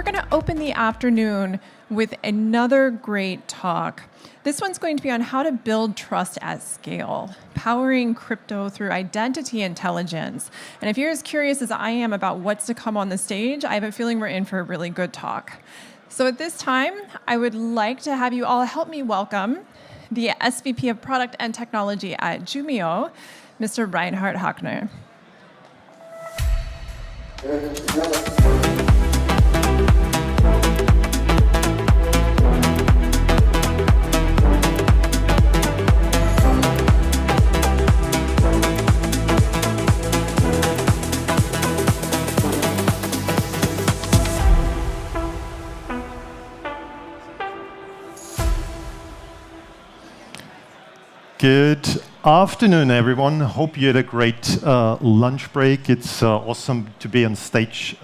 we're going to open the afternoon with another great talk. This one's going to be on how to build trust at scale, powering crypto through identity intelligence. And if you're as curious as I am about what's to come on the stage, I have a feeling we're in for a really good talk. So at this time, I would like to have you all help me welcome the SVP of Product and Technology at Jumio, Mr. Reinhard Hochrieser. Good afternoon, everyone. Hope you had a great lunch break. It's awesome to be on stage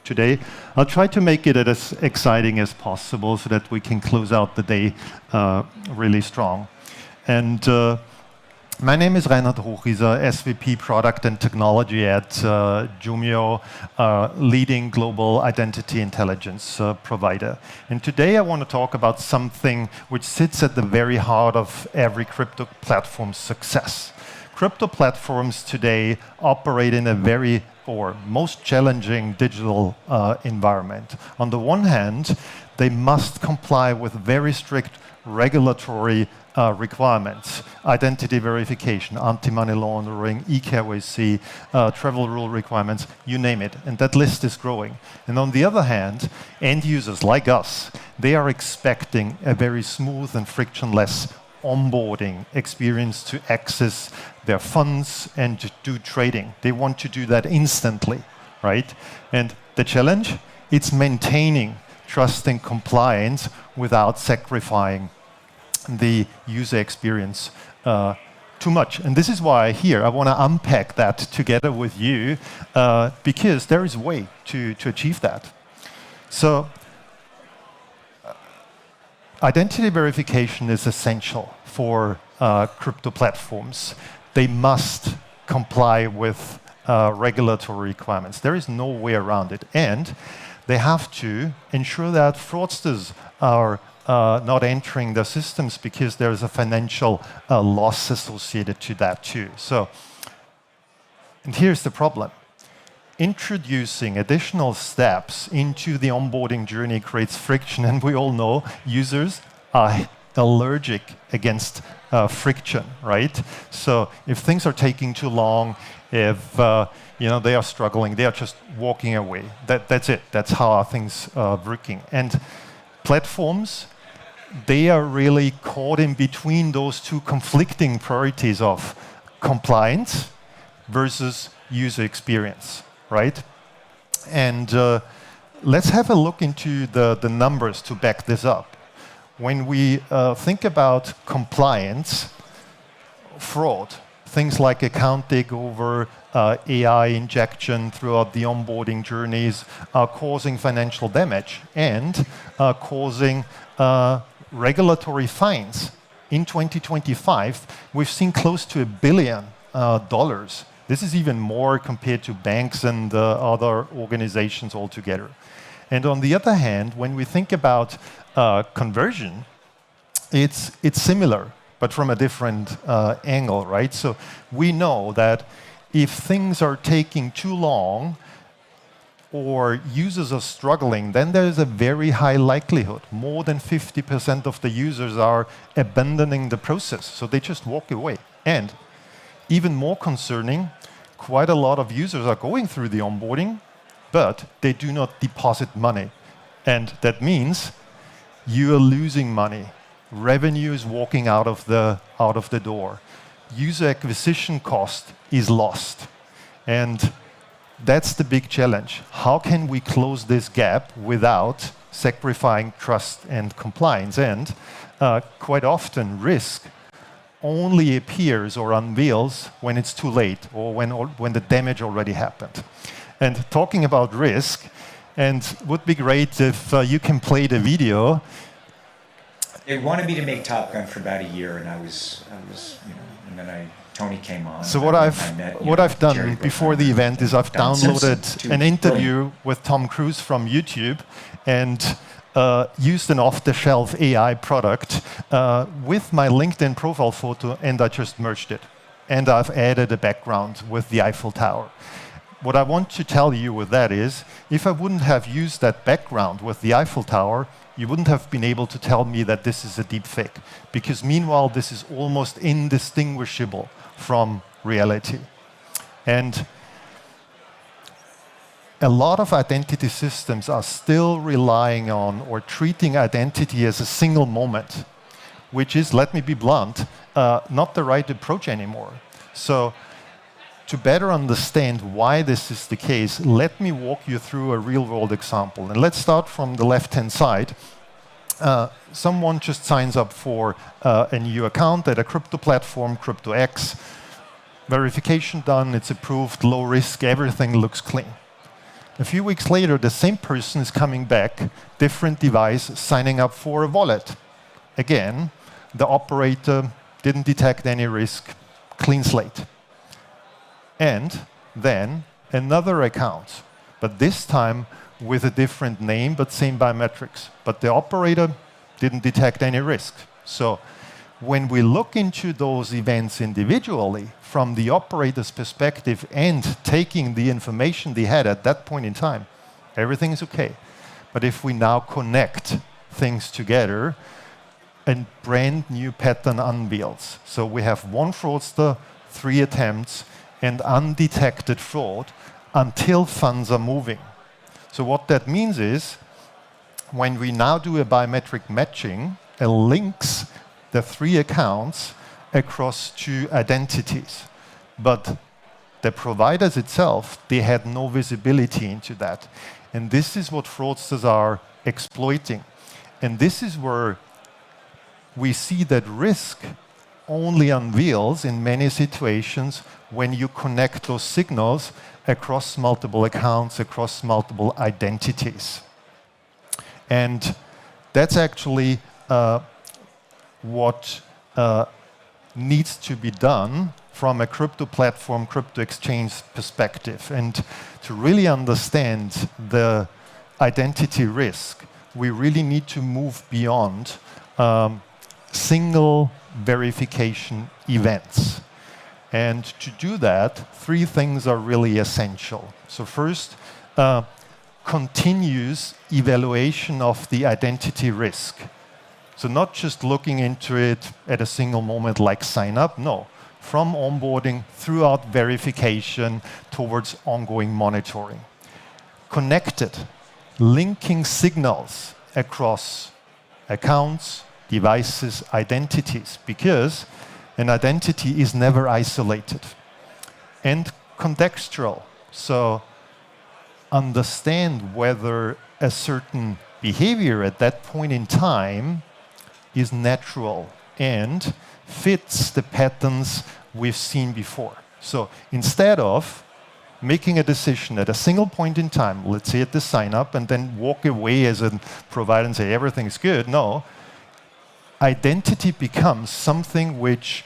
today. I'll try to make it as exciting as possible so that we can close out the day really strong. And my name is Reinhard Hochrieser, SVP Product and Technology at Jumio, leading global identity intelligence provider. And today I want to talk about something which sits at the very heart of every crypto platform's success. Crypto platforms today operate in a very most challenging digital environment. On the one hand, they must comply with very strict regulatory requirements, identity verification, anti-money laundering, eKYC, travel rule requirements, you name it. And that list is growing. And on the other hand, end users like us, they are expecting a very smooth and frictionless onboarding experience to access their funds and to do trading. They want to do that instantly, right? And the challenge, it's maintaining trust and compliance without sacrificing the user experience too much. And this is why I want to unpack that together with you because there is a way to achieve that. So identity verification is essential for crypto platforms. They must comply with regulatory requirements. There is no way around it. And they have to ensure that fraudsters are not entering the systems because there is a financial loss associated to that too. So, and here's the problem. Introducing additional steps into the onboarding journey creates friction, and we all know users are allergic against friction, right? So if things are taking too long, if they are struggling, they are just walking away. That's it. That's how things are working. And platforms, they are really caught in between those two conflicting priorities of compliance versus user experience, right? And let's have a look into the numbers to back this up. When we think about compliance, fraud, things like account takeover, AI injection throughout the onboarding journeys are causing financial damage and causing regulatory fines. In 2025, we've seen close to $1 billion. This is even more compared to banks and other organizations altogether. And on the other hand, when we think about conversion, it's similar, but from a different angle, right? So we know that if things are taking too long, or users are struggling, then there is a very high likelihood. More than 50% of the users are abandoning the process, so they just walk away. And even more concerning, quite a lot of users are going through the onboarding, but they do not deposit money. And that means you are losing money. Revenue is walking out of the door. User acquisition cost is lost. And that's the big challenge. How can we close this gap without sacrificing trust and compliance? And quite often, risk only appears or unveils when it's too late or when the damage already happened. And talking about risk, and it would be great if you can play the video. They wanted me to make Top Gun for about a year, and I was, and then I Tony came on. So I met, what I've done Jerry before the event is I've downloaded an interview with Tom Cruise from YouTube and used an off-the-shelf AI product with my LinkedIn profile photo, and I just merged it. And I've added a background with the Eiffel Tower. What I want to tell you with that is, if I wouldn't have used that background with the Eiffel Tower, you wouldn't have been able to tell me that this is a deep fake. Because meanwhile, this is almost indistinguishable from reality. And a lot of identity systems are still relying on or treating identity as a single moment, which is, let me be blunt, not the right approach anymore. So to better understand why this is the case, let me walk you through a real-world example. And let's start from the left-hand side. Someone just signs up for a new account at a crypto platform, CryptoX. Verification done, it's approved, low risk, everything looks clean. A few weeks later, the same person is coming back, different device, signing up for a wallet. Again, the operator didn't detect any risk, clean slate. And then another account, but this time with a different name, but same biometrics. But the operator didn't detect any risk. So when we look into those events individually, from the operator's perspective and taking the information they had at that point in time, everything is okay. But if we now connect things together, a brand new pattern unveils. So we have one fraudster, 3 attempts, and undetected fraud until funds are moving. So what that means is, when we now do a biometric matching, it links the 3 accounts across 2 identities. But the providers itself, they had no visibility into that. And this is what fraudsters are exploiting. And this is where we see that risk only unveils in many situations when you connect those signals across multiple accounts, across multiple identities. And that's actually what needs to be done from a crypto platform, crypto exchange perspective. And to really understand the identity risk, we really need to move beyond single verification events. And to do that, 3 things are really essential. So first, continuous evaluation of the identity risk. So not just looking into it at a single moment like sign up, no. From onboarding throughout verification towards ongoing monitoring. Connected, linking signals across accounts, devices, identities, because an identity is never isolated. And contextual, so understand whether a certain behavior at that point in time is natural and fits the patterns we've seen before. So instead of making a decision at a single point in time, let's say at the sign up, and then walk away as a provider and say everything's good, no. Identity becomes something which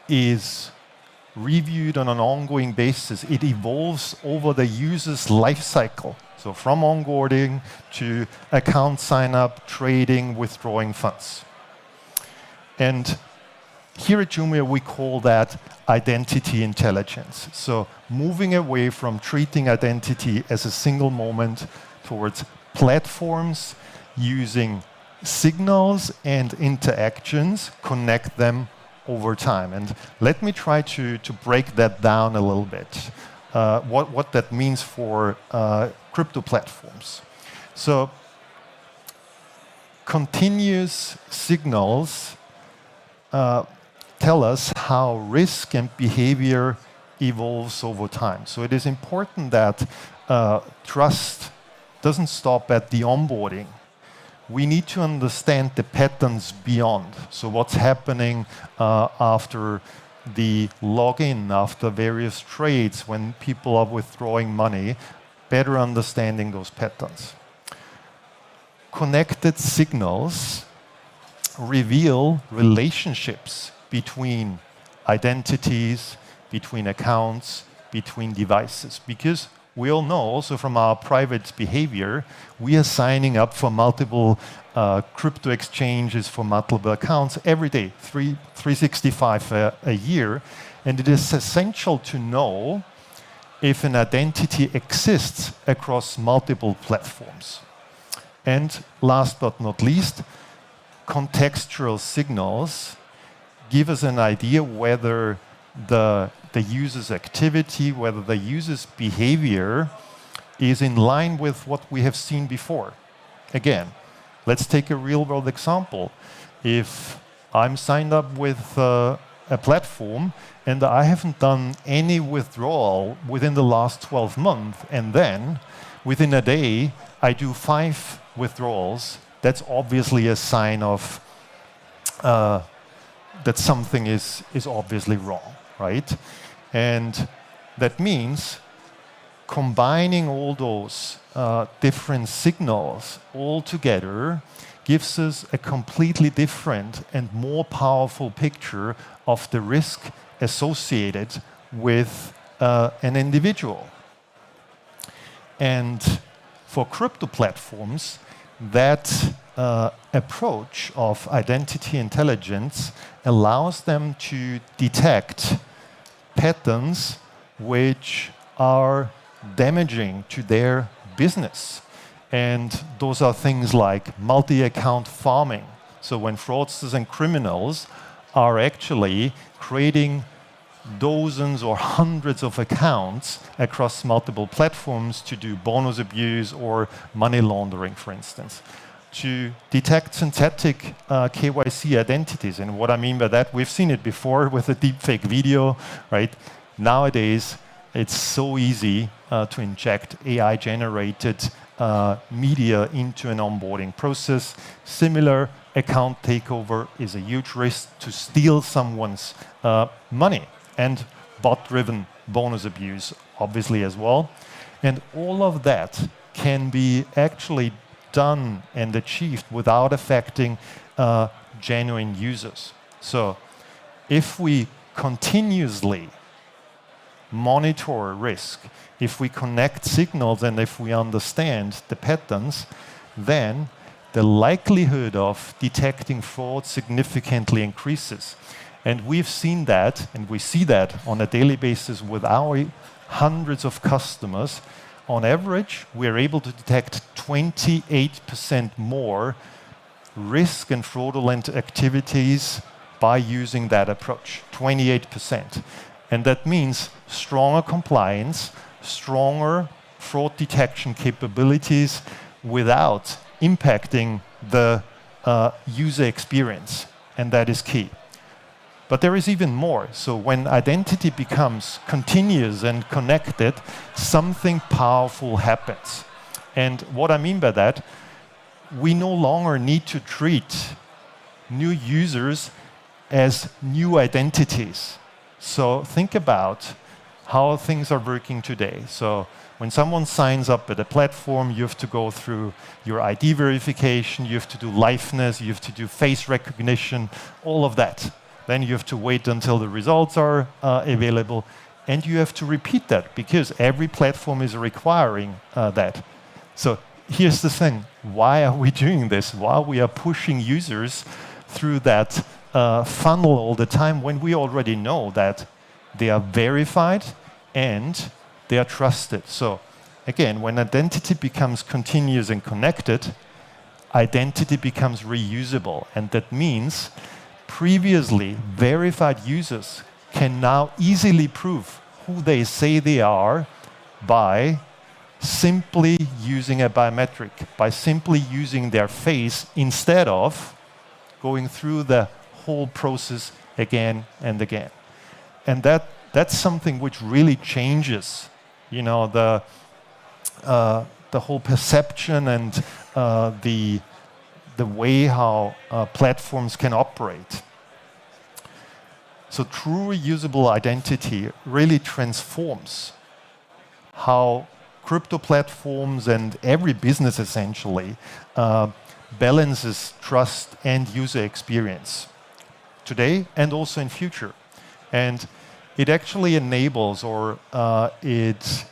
is reviewed on an ongoing basis. It evolves over the user's life cycle. So from onboarding to account sign up, trading, withdrawing funds. And here at Jumio, we call that identity intelligence. So moving away from treating identity as a single moment towards platforms using signals and interactions, connect them over time. And let me try to break that down a little bit, what that means for crypto platforms. So continuous signals tell us how risk and behavior evolves over time. So it is important that trust doesn't stop at the onboarding. We need to understand the patterns beyond. So what's happening after the login, after various trades, when people are withdrawing money, better understanding those patterns. Connected signals reveal relationships between identities, between accounts, between devices. Because we all know also from our private behavior, we are signing up for multiple crypto exchanges, for multiple accounts every day, 365 a year. And it is essential to know if an identity exists across multiple platforms. And last but not least, contextual signals give us an idea whether the user's activity, whether the user's behavior is in line with what we have seen before. Again, let's take a real-world example. If I'm signed up with a platform and I haven't done any withdrawal within the last 12 months, and then within a day I do 5 withdrawals, that's obviously a sign of that something is obviously wrong, right? And that means combining all those different signals all together gives us a completely different and more powerful picture of the risk associated with an individual. And for crypto platforms, that approach of identity intelligence allows them to detect patterns which are damaging to their business. And those are things like multi-account farming. So when fraudsters and criminals are actually creating dozens or hundreds of accounts across multiple platforms to do bonus abuse or money laundering, for instance. To detect synthetic KYC identities. And what I mean by that, we've seen it before with a deepfake video, right? Nowadays, it's so easy to inject AI-generated media into an onboarding process. Similar, account takeover is a huge risk to steal someone's money. And bot-driven bonus abuse, obviously, as well. And all of that can be actually done and achieved without affecting genuine users. So if we continuously monitor risk, if we connect signals and if we understand the patterns, then the likelihood of detecting fraud significantly increases. And we've seen that, and we see that on a daily basis with our hundreds of customers. On average, we're able to detect 28% more risk and fraudulent activities by using that approach, 28%. And that means stronger compliance, stronger fraud detection capabilities without impacting the user experience. And that is key. But there is even more. So when identity becomes continuous and connected, something powerful happens. And what I mean by that, we no longer need to treat new users as new identities. So think about how things are working today. So when someone signs up at a platform, you have to go through your ID verification, you have to do liveness, you have to do face recognition, all of that. Then you have to wait until the results are available, and you have to repeat that because every platform is requiring that. So here's the thing. Why are we doing this? Why we are pushing users through that funnel all the time when we already know that they are verified and they are trusted? So again, when identity becomes continuous and connected, identity becomes reusable. And that means previously verified users can now easily prove who they say they are by simply using a biometric, by simply using their face instead of going through the whole process again and again. And that's something which really changes, you know, the whole perception and the way how platforms can operate. So true reusable identity really transforms how crypto platforms and every business essentially balances trust and user experience. today and also in future. And it actually enables or it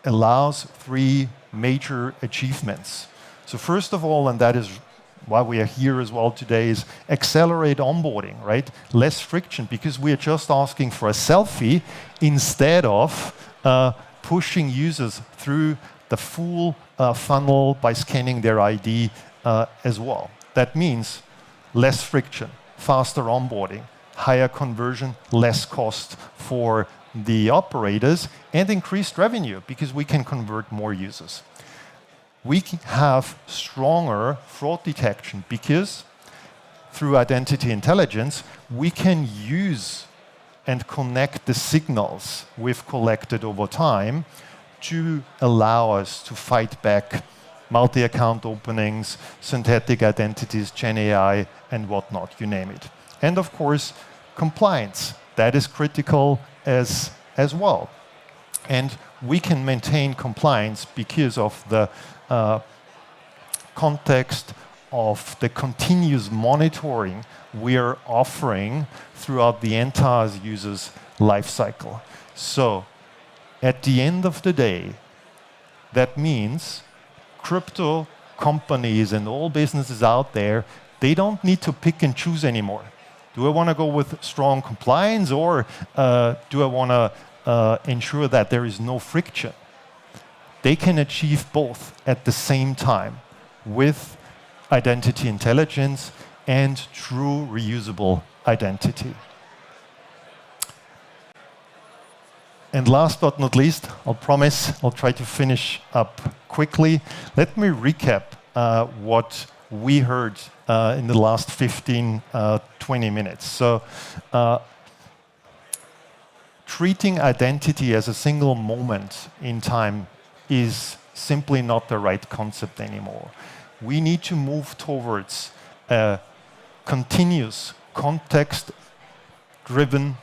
allows three major achievements. So first of all, and that is why we are here as well today, is accelerate onboarding, right? Less friction, because we are just asking for a selfie instead of pushing users through the full funnel by scanning their ID as well. That means less friction, faster onboarding, higher conversion, less cost for the operators, and increased revenue because we can convert more users. We have stronger fraud detection because through identity intelligence, we can use and connect the signals we've collected over time to allow us to fight back multi-account openings, synthetic identities, Gen AI, and whatnot, you name it. And of course, compliance. That is critical as well. And we can maintain compliance because of the context of the continuous monitoring we are offering throughout the entire user's lifecycle. So, at the end of the day, that means crypto companies and all businesses out there, they don't need to pick and choose anymore. Do I want to go with strong compliance, or do I want to ensure that there is no friction? They can achieve both at the same time with identity intelligence and true reusable identity. And last but not least, I'll promise I'll try to finish up quickly. Let me recap what we heard in the last 15, 20 minutes. So, treating identity as a single moment in time is simply not the right concept anymore. We need to move towards a continuous, context-driven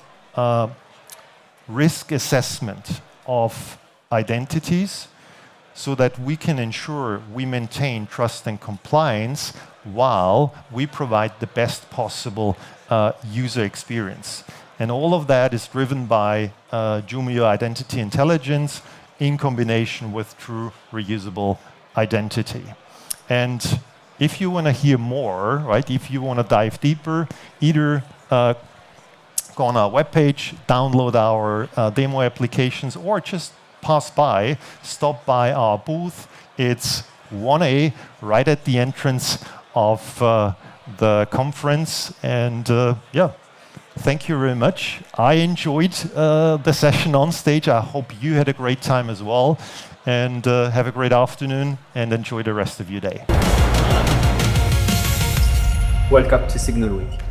risk assessment of identities so that we can ensure we maintain trust and compliance while we provide the best possible user experience. And all of that is driven by Jumio identity intelligence in combination with true reusable identity. And if you want to hear more, right, if you want to dive deeper, either go on our webpage, download our demo applications, or just pass by, stop by our booth. It's 1A, right at the entrance of the conference. And yeah, thank you very much. I enjoyed the session on stage. I hope you had a great time as well. And have a great afternoon and enjoy the rest of your day. Welcome to Signal Week.